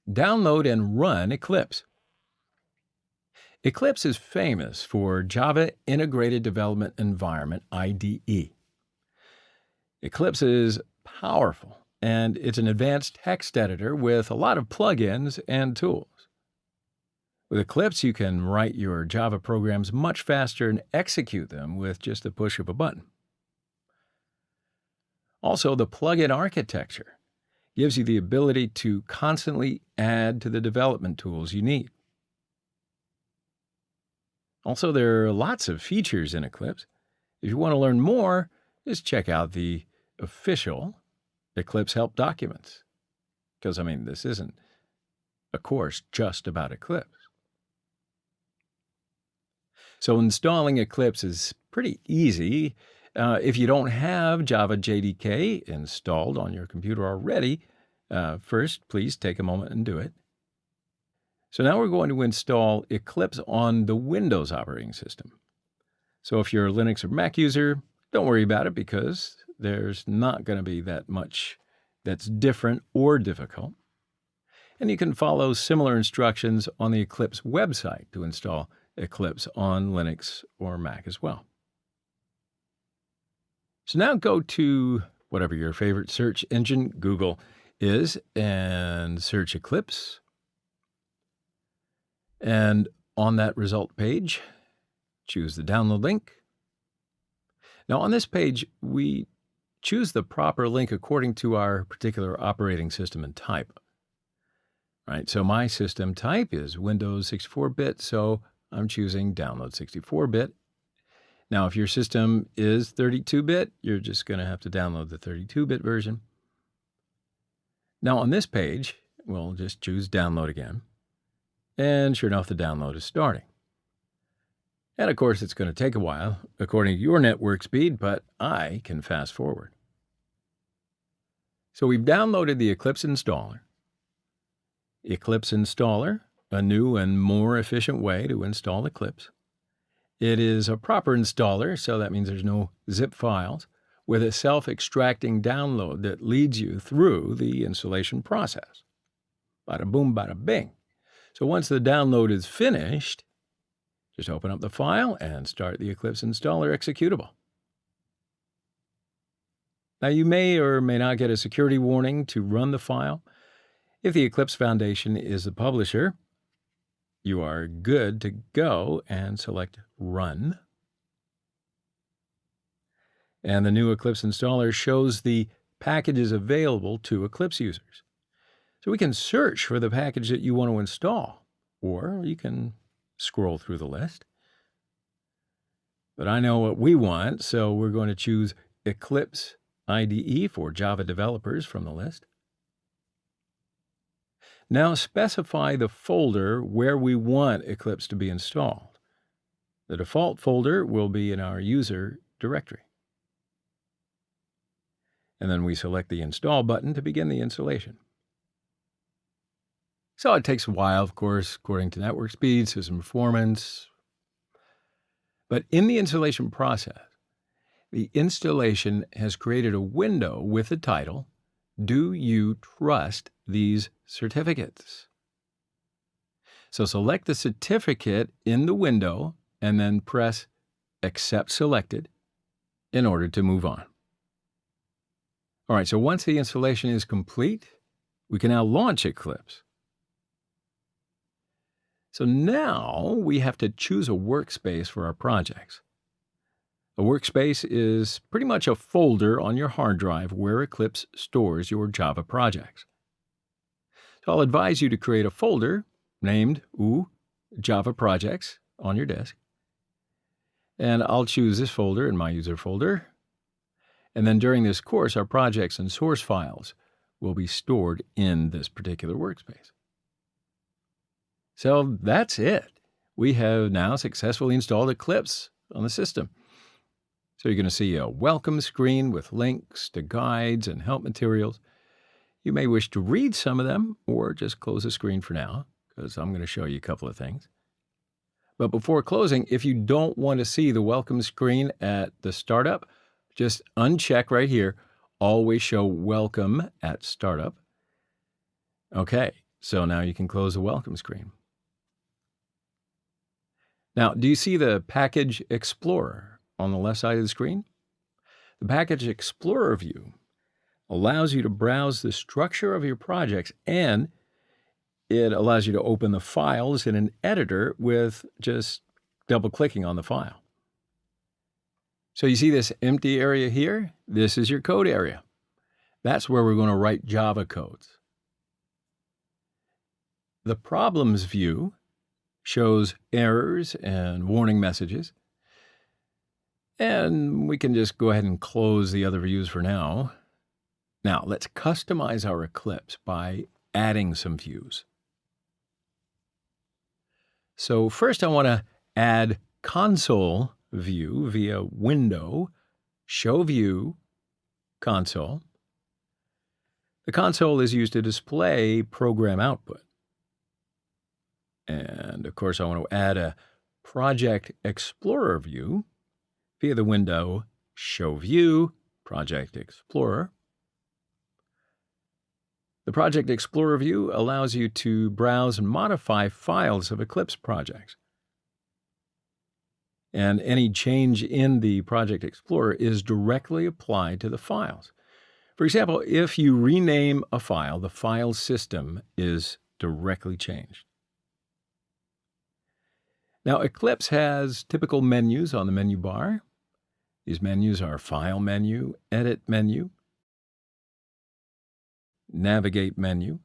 Download and run Eclipse. Eclipse is famous for Java Integrated Development Environment, IDE. Eclipse is powerful, and it's an advanced text editor with a lot of plugins and tools. With Eclipse, you can write your Java programs much faster and execute them with just the push of a button. Also, the plugin architecture gives you the ability to constantly add to the development tools you need. Also, there are lots of features in Eclipse. If you want to learn more, just check out the official Eclipse help documents. Because, this isn't a course just about Eclipse. So installing Eclipse is pretty easy. If you don't have Java JDK installed on your computer already, first, please take a moment and do it. So now we're going to install Eclipse on the Windows operating system. So if you're a Linux or Mac user, don't worry about it because there's not going to be that much that's different or difficult. And you can follow similar instructions on the Eclipse website to install Eclipse on Linux or Mac as well. So now go to whatever your favorite search engine, Google, is, and search Eclipse. And on that result page, choose the download link. Now on this page, we choose the proper link according to our particular operating system and type. Right, so my system type is Windows 64-bit, so I'm choosing download 64-bit. Now, if your system is 32-bit, you're just going to have to download the 32-bit version. Now, on this page, we'll just choose download again. And sure enough, the download is starting. And of course, it's going to take a while, according to your network speed, but I can fast forward. So we've downloaded the Eclipse installer. Eclipse installer, a new and more efficient way to install Eclipse. It is a proper installer, so that means there's no zip files, with a self-extracting download that leads you through the installation process. Bada boom, bada bing. So once the download is finished, just open up the file and start the Eclipse installer executable. Now you may or may not get a security warning to run the file. If the Eclipse Foundation is the publisher, you are good to go and select Run. And the new Eclipse installer shows the packages available to Eclipse users. So we can search for the package that you want to install, or you can scroll through the list. But I know what we want, so we're going to choose Eclipse IDE for Java developers from the list. Now specify the folder where we want Eclipse to be installed. The default folder will be in our user directory. And then we select the Install button to begin the installation. So it takes a while, of course, according to network speed, system performance. But in the installation process, the installation has created a window with the title, Do You Trust These Certificates? So select the certificate in the window and then press Accept Selected in order to move on. All right, so once the installation is complete, we can now launch Eclipse. So now we have to choose a workspace for our projects. A workspace is pretty much a folder on your hard drive where Eclipse stores your Java projects. So I'll advise you to create a folder named Java Projects on your disk. And I'll choose this folder in my user folder. And then during this course, our projects and source files will be stored in this particular workspace. So that's it. We have now successfully installed Eclipse on the system. So you're going to see a welcome screen with links to guides and help materials. You may wish to read some of them or just close the screen for now, because I'm going to show you a couple of things. But before closing, if you don't want to see the welcome screen at the startup, just uncheck right here, always show welcome at startup. Okay, So now you can close the welcome screen. Now, do you see the Package Explorer on the left side of the screen? The Package Explorer view allows you to browse the structure of your projects, and it allows you to open the files in an editor with just double-clicking on the file. So you see this empty area here? This is your code area. That's where we're going to write Java codes. The Problems view shows errors and warning messages. And we can just go ahead and close the other views for now. Now, let's customize our Eclipse by adding some views. So first I want to add console view via window, show view, console. The console is used to display program output. And of course, I want to add a Project Explorer view via the window, show view, Project Explorer. The Project Explorer view allows you to browse and modify files of Eclipse projects. And any change in the Project Explorer is directly applied to the files. For example, if you rename a file, the file system is directly changed. Now, Eclipse has typical menus on the menu bar. These menus are File menu, Edit menu, Navigate menu,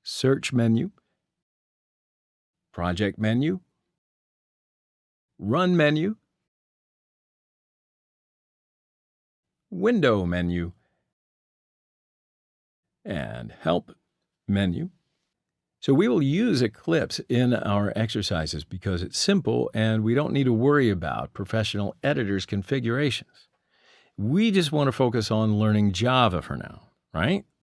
Search menu, Project menu, Run menu, Window menu, and Help menu. So we will use Eclipse in our exercises because it's simple and we don't need to worry about professional editors' configurations. We just want to focus on learning Java for now, right?